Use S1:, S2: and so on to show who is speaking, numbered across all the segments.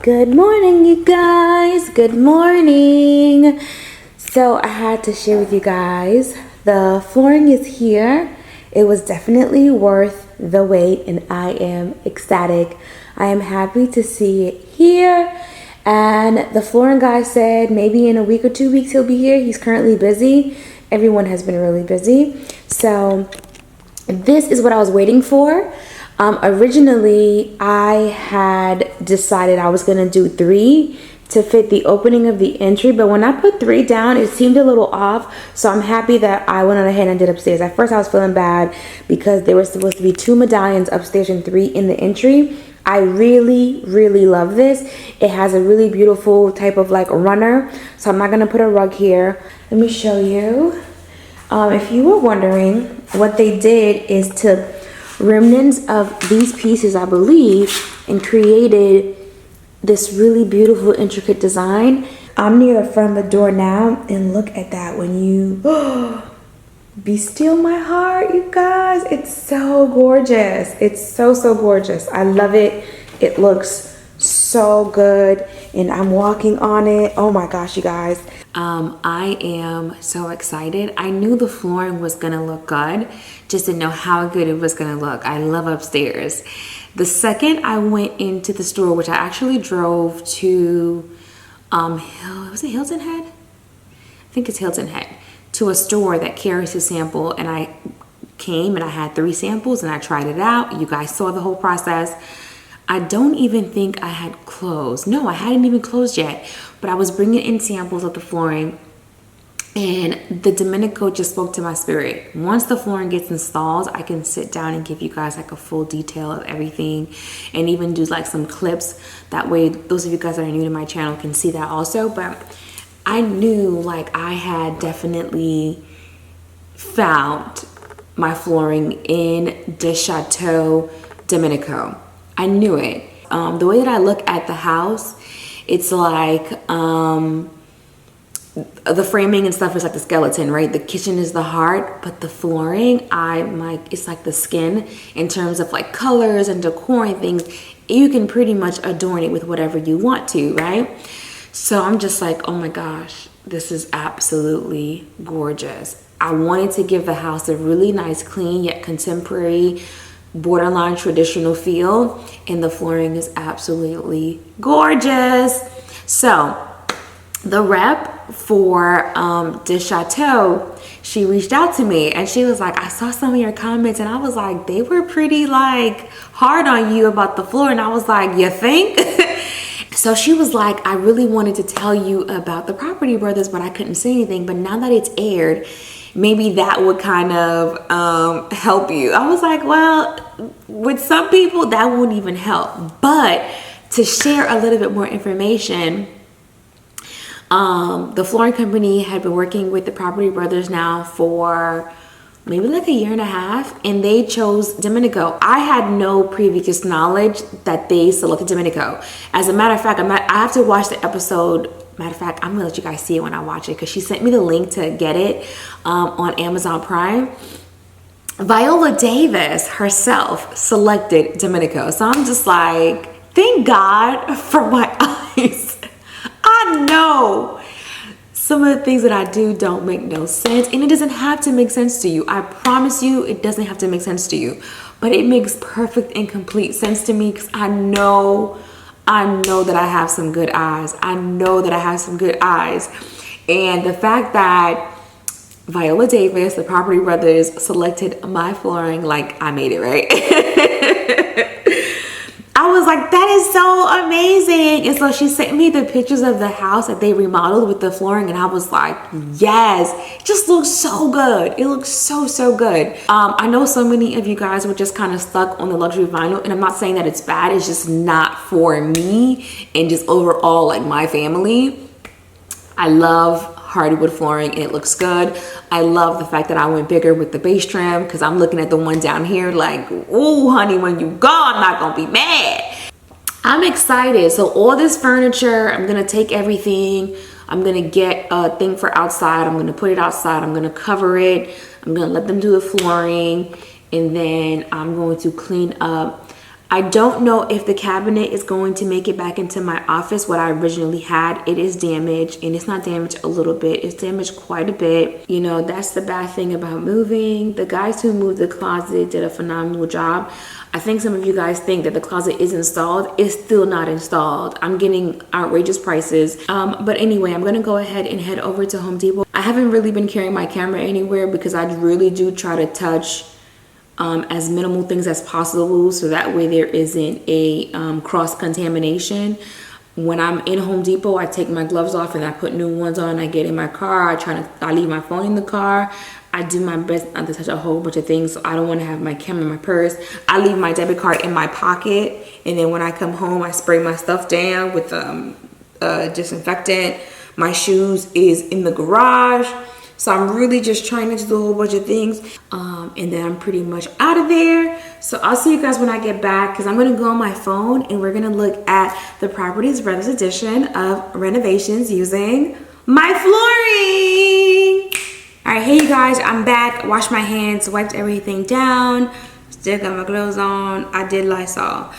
S1: Good morning, you guys. Good morning. So I had to share with you guys, the flooring is here. It was definitely worth the wait and I am ecstatic. I am happy to see it here. And the flooring guy said maybe in a week or 2 weeks he'll be here. He's currently busy. Everyone has been really busy. So this is what I was waiting for. Originally, I had decided I was going to do 3 to fit the opening of the entry, but when I put 3 down, it seemed a little off, so I'm happy that I went on ahead and did upstairs. At first, I was feeling bad because there were supposed to be 2 medallions upstairs and 3 in the entry. I really, really love this. It has a really beautiful type of like runner, so I'm not going to put a rug here. Let me show you. If you were wondering, what they did is took remnants of these pieces, I believe, and created this really beautiful intricate design. I'm near the front of the door now, and look at that. When you be still my heart, you guys, it's so gorgeous. It's so gorgeous. I love it. It looks so good, and I'm walking on it. Oh my gosh, you guys. I am so excited. I knew the flooring was gonna look good, just didn't know how good it was gonna look. I love upstairs. The second I went into the store, which I actually drove to, was it Hilton Head? I think it's Hilton Head, to a store that carries a sample, and I came and I had 3 samples and I tried it out. You guys saw the whole process. I don't even think I had closed. No, I hadn't even closed yet, but I was bringing in samples of the flooring, and the Domenico just spoke to my spirit. Once the flooring gets installed, I can sit down and give you guys like a full detail of everything, and even do like some clips. That way, those of you guys that are new to my channel can see that also. But I knew like I had definitely found my flooring in the Chateau Domenico. I knew it. The way that I look at the house, it's like the framing and stuff is like the skeleton, right? The kitchen is the heart, but the flooring, it's like the skin in terms of like colors and decor and things. You can pretty much adorn it with whatever you want to, right? So I'm just like, oh my gosh, this is absolutely gorgeous. I wanted to give the house a really nice, clean yet contemporary, borderline traditional feel, and the flooring is absolutely gorgeous. So the rep for the Chateau, she reached out to me and she was like, I saw some of your comments, and I was like, they were pretty like hard on you about the floor. And I was like, you think? So she was like, I really wanted to tell you about the Property Brothers, but I couldn't say anything. But now that it's aired, maybe that would kind of help you. I was like, well, with some people that won't even help. But to share a little bit more information, the flooring company had been working with the Property Brothers now for maybe like 1.5 years, and they chose Domenico. I had no previous knowledge that they selected Domenico. As a matter of fact, I have to watch the episode. Matter of fact, I'm gonna let you guys see it when I watch it, because she sent me the link to get it on Amazon Prime. Viola Davis herself selected Domenico. So I'm just like, thank God for my eyes. I know some of the things that I do don't make no sense, and it doesn't have to make sense to you. I promise you, it doesn't have to make sense to you, but it makes perfect and complete sense to me, because I know that I have some good eyes. I know that I have some good eyes. And the fact that Viola Davis, the Property Brothers, selected my flooring, like I made it, right? I was like, that is so amazing. And so she sent me the pictures of the house that they remodeled with the flooring, and I was like, yes, it just looks so good. It looks so good. I know so many of you guys were just kind of stuck on the luxury vinyl, and I'm not saying that it's bad. It's just not for me and just overall like my family. I love hardwood flooring and it looks good. I love the fact that I went bigger with the base trim, because I'm looking at the one down here like, oh honey, when you go, I'm not gonna be mad. I'm excited. So all this furniture, I'm gonna take everything, I'm gonna get a thing for outside, I'm gonna put it outside, I'm gonna cover it, I'm gonna let them do the flooring, and then I'm going to clean up I don't know if the cabinet is going to make it back into my office, what I originally had. It is damaged, and it's not damaged a little bit. It's damaged quite a bit. You know, that's the bad thing about moving. The guys who moved the closet did a phenomenal job. I think some of you guys think that the closet is installed. It's still not installed. I'm getting outrageous prices. But anyway, I'm gonna go ahead and head over to Home Depot. I haven't really been carrying my camera anywhere because I really do try to touch as minimal things as possible, so that way there isn't a cross-contamination. When I'm in Home Depot, I take my gloves off and I put new ones on. I get in my car. I leave my phone in the car. I do my best not to touch a whole bunch of things, so I don't want to have my camera in my purse. I leave my debit card in my pocket, and then when I come home, I spray my stuff down with disinfectant. My shoes is in the garage. So I'm really just trying to do a whole bunch of things. And then I'm pretty much out of there. So I'll see you guys when I get back, because I'm going to go on my phone and we're going to look at the Properties Brothers edition of renovations using my flooring. All right, hey you guys, I'm back. Washed my hands, wiped everything down. Still got my gloves on. I did Lysol.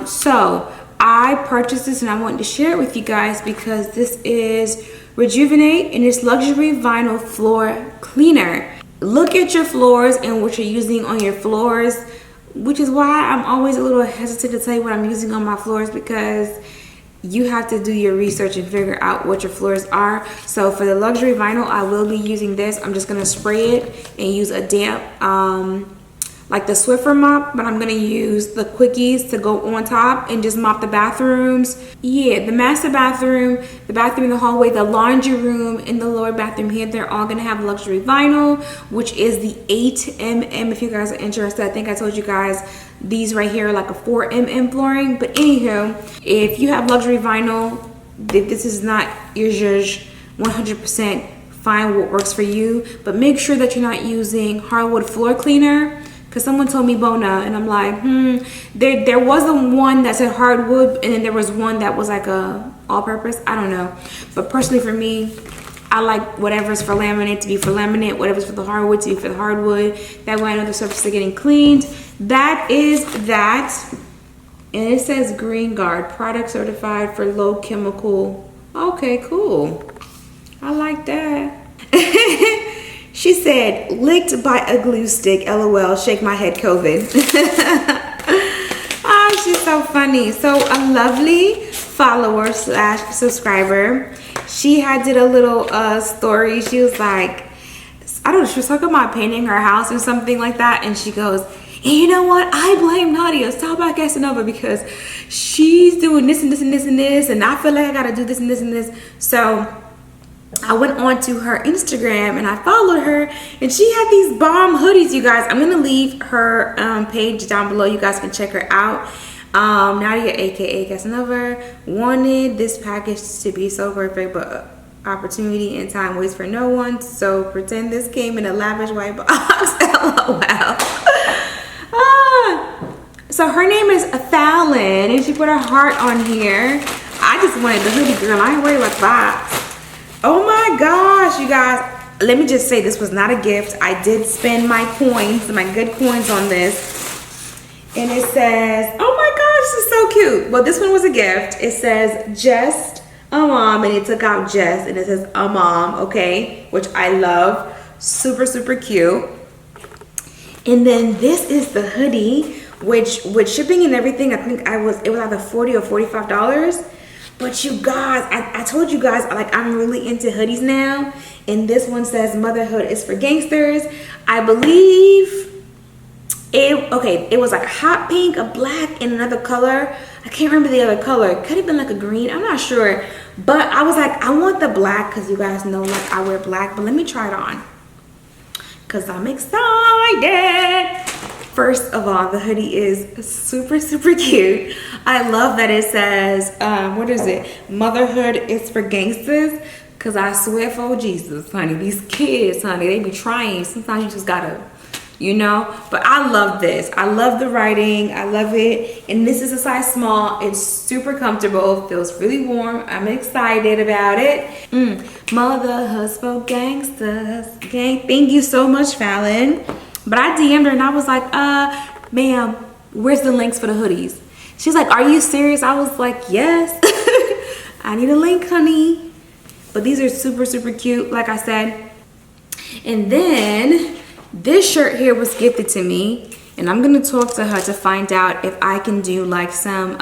S1: So I purchased this and I wanted to share it with you guys because this is Rejuvenate, and it's luxury vinyl floor cleaner. Look at your floors and what you're using on your floors, which is why I'm always a little hesitant to tell you what I'm using on my floors, because you have to do your research and figure out what your floors are. So for the luxury vinyl, I will be using this. I'm just gonna spray it and use a damp like the Swiffer mop, but I'm gonna use the quickies to go on top and just mop the bathrooms. Yeah, the master bathroom, the bathroom in the hallway, the laundry room, and the lower bathroom here, they're all gonna have luxury vinyl, which is the 8mm. If you guys are interested, I think I told you guys these right here are like a 4mm flooring. But anywho, if you have luxury vinyl, if this is not your zhuzh, 100% find what works for you, but make sure that you're not using hardwood floor cleaner. Because someone told me Bona, and I'm like, there wasn't one that said hardwood, and then there was one that was like a all-purpose. I don't know. But personally for me, I like whatever's for laminate to be for laminate, whatever's for the hardwood to be for the hardwood. That way I know the surfaces are getting cleaned. That is that. And it says Green Guard, product certified for low chemical. Okay, cool. I like that. She said, licked by a glue stick, LOL, shake my head, COVID. Oh, she's so funny. So a lovely follower / subscriber, she did a little story. She was like, I don't know, she was talking about painting her house or something like that. And she goes, and you know what? I blame Nadia. Talk about Casanova because she's doing this and this and this and this. And I feel like I got to do this and this and this. So I went on to her Instagram and I followed her, and she had these bomb hoodies, you guys. I'm gonna leave her page down below. You guys can check her out. Nadia, aka Casanova, wanted this package to be so perfect, but opportunity and time waits for no one. So pretend this came in a lavish white box. LOL. So her name is Fallon, and she put her heart on here. I just wanted the hoodie, girl. I ain't worried about the box. Oh my gosh, you guys, let me just say this was not a gift. I did spend my coins, my good coins on this. And it says, oh my gosh, this is so cute. Well, this one was a gift. It says, just a mom, and it took out just, and it says a mom, okay, which I love. Super, super cute. And then this is the hoodie, which with shipping and everything, I think it was either $40 or $45. But you guys, I told you guys, like, I'm really into hoodies now. And this one says motherhood is for gangsters. I believe it was like a hot pink, a black, and another color. I can't remember the other color. It could have been like a green, I'm not sure. But I was like, I want the black because you guys know like I wear black. But let me try it on because I'm excited. First of all, the hoodie is super, super cute. I love that it says, what is it? Motherhood is for gangsters. Cause I swear for Jesus, honey, these kids, honey, they be trying. Sometimes you just gotta, you know. But I love this. I love the writing. I love it. And this is a size small. It's super comfortable. Feels really warm. I'm excited about it. Motherhood for gangsters. Gang. Thank you so much, Fallon. But I DM'd her and I was like, ma'am, where's the links for the hoodies? She's like, are you serious? I was like, yes. I need a link, honey. But these are super, super cute, like I said. And then this shirt here was gifted to me. And I'm going to talk to her to find out if I can do like some,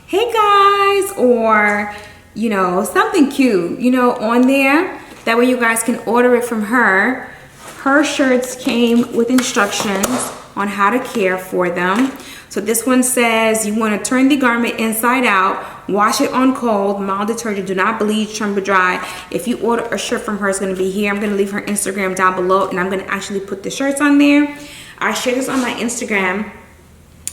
S1: hey guys, or, you know, something cute, you know, on there. That way you guys can order it from her. Her shirts came with instructions on how to care for them. So this one says you want to turn the garment inside out, wash it on cold, mild detergent, do not bleach, trim but dry. If you order a shirt from her, it's going to be here. I'm going to leave her Instagram down below, and I'm going to actually put the shirts on there. I share this on my Instagram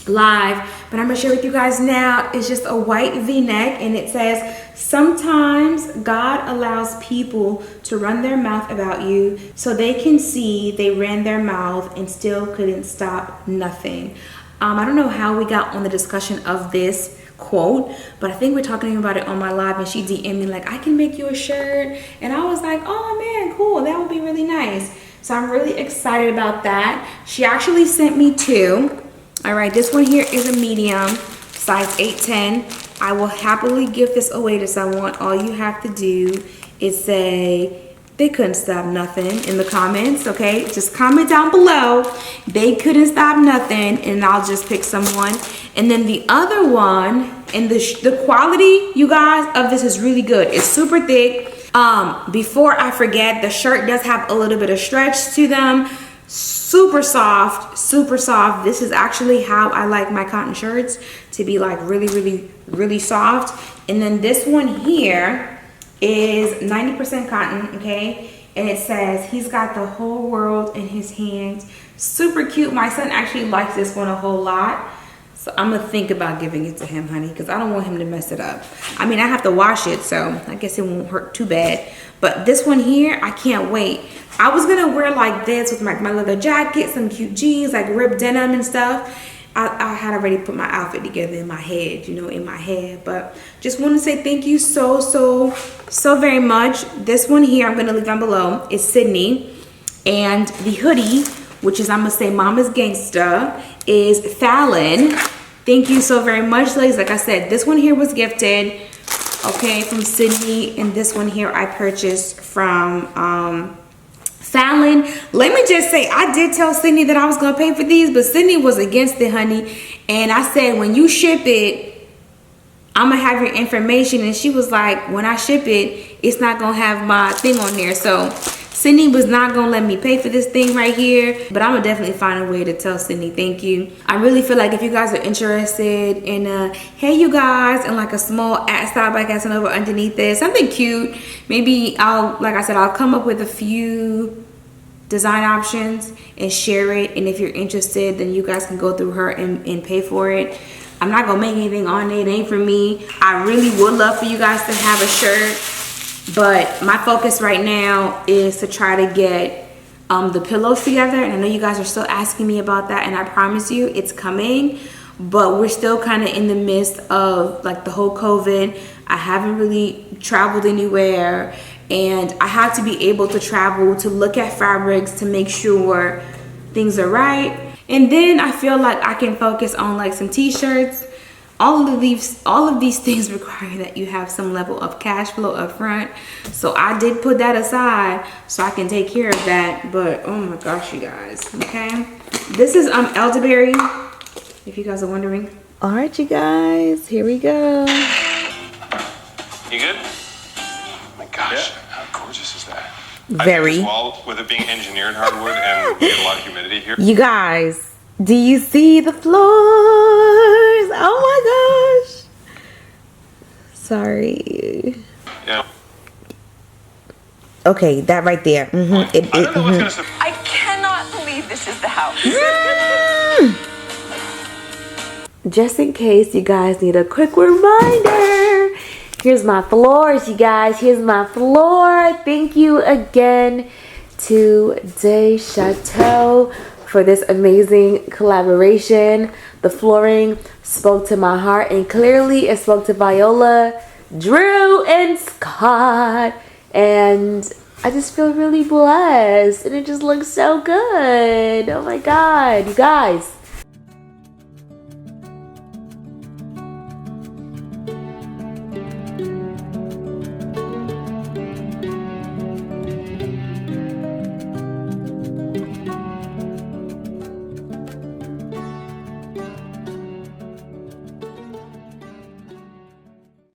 S1: live, but I'm gonna share with you guys now. It's just a white v-neck, and it says, sometimes God allows people to run their mouth about you so they can see they ran their mouth and still couldn't stop nothing. I don't know how we got on the discussion of this quote, but I think we're talking about it on my live, and she DM'd me like, I can make you a shirt, and I was like, oh man, cool, that would be really nice. So I'm really excited about that. She actually sent me two. All right, this one here is a medium, size 8'10". I will happily give this away to someone. All you have to do is say they couldn't stop nothing in the comments, okay? Just comment down below, they couldn't stop nothing, and I'll just pick someone. And then the other one, and the quality, you guys, of this is really good. It's super thick. Before I forget, the shirt does have a little bit of stretch to them. Super soft, super soft. This is actually how I like my cotton shirts, to be like really, really, really soft. And then this one here is 90% cotton, okay? And it says he's got the whole world in his hands. Super cute. My son actually likes this one a whole lot. So I'm gonna think about giving it to him, honey, because I don't want him to mess it up. I mean, I have to wash it, so I guess it won't hurt too bad. But this one here, I can't wait. I was gonna wear like this with my leather jacket, some cute jeans, like ripped denim and stuff. I had already put my outfit together in my head, you know, in my head. But just want to say thank you so very much. This one here, I'm gonna leave down below, is Sydney. And the hoodie, which is, I'm gonna say Mama's Gangsta, is Fallon. Thank you so very much, ladies. Like I said, this one here was gifted, okay, from Sydney, and this one here I purchased from Fallon. Let me just say, I did tell Sydney that I was gonna pay for these, but Sydney was against it, honey. And I said, when you ship it, I'm gonna have your information. And she was like, when I ship it, it's not gonna have my thing on there. So Sydney was not gonna let me pay for this thing right here, but I'm gonna definitely find a way to tell Sydney thank you. I really feel like if you guys are interested in hey you guys, and like a small style by Casanova underneath this, something cute, maybe like I said, I'll come up with a few design options and share it. And if you're interested, then you guys can go through her and pay for it. I'm not gonna make anything on it. It ain't for me. I really would love for you guys to have a shirt, but my focus right now is to try to get the pillows together. And I know you guys are still asking me about that, and I promise you it's coming, but we're still kind of in the midst of like the whole COVID. I haven't really traveled anywhere, and I have to be able to travel to look at fabrics to make sure things are right. And then I feel like I can focus on like some t-shirts. All of these things require that you have some level of cash flow up front. So I did put that aside so I can take care of that. But oh my gosh, you guys, okay? This is elderberry, if you guys are wondering. All right, you guys, here we go.
S2: You good? Oh my gosh, how gorgeous is that?
S1: Very.
S2: As well, with it being engineered hardwood and we get a lot of humidity here.
S1: You guys, do you see the floors? Oh my gosh. Sorry.
S2: Yeah.
S1: Okay, that right there.
S2: I don't know what's gonna.
S3: I cannot believe this is the house.
S1: Just in case you guys need a quick reminder, here's my floors, you guys. Here's my floor. Thank you again to Des Chateau for this amazing collaboration. The flooring spoke to my heart, and clearly it spoke to Viola, Drew, and Scott. And I just feel really blessed, and it just looks so good. Oh my God, you guys.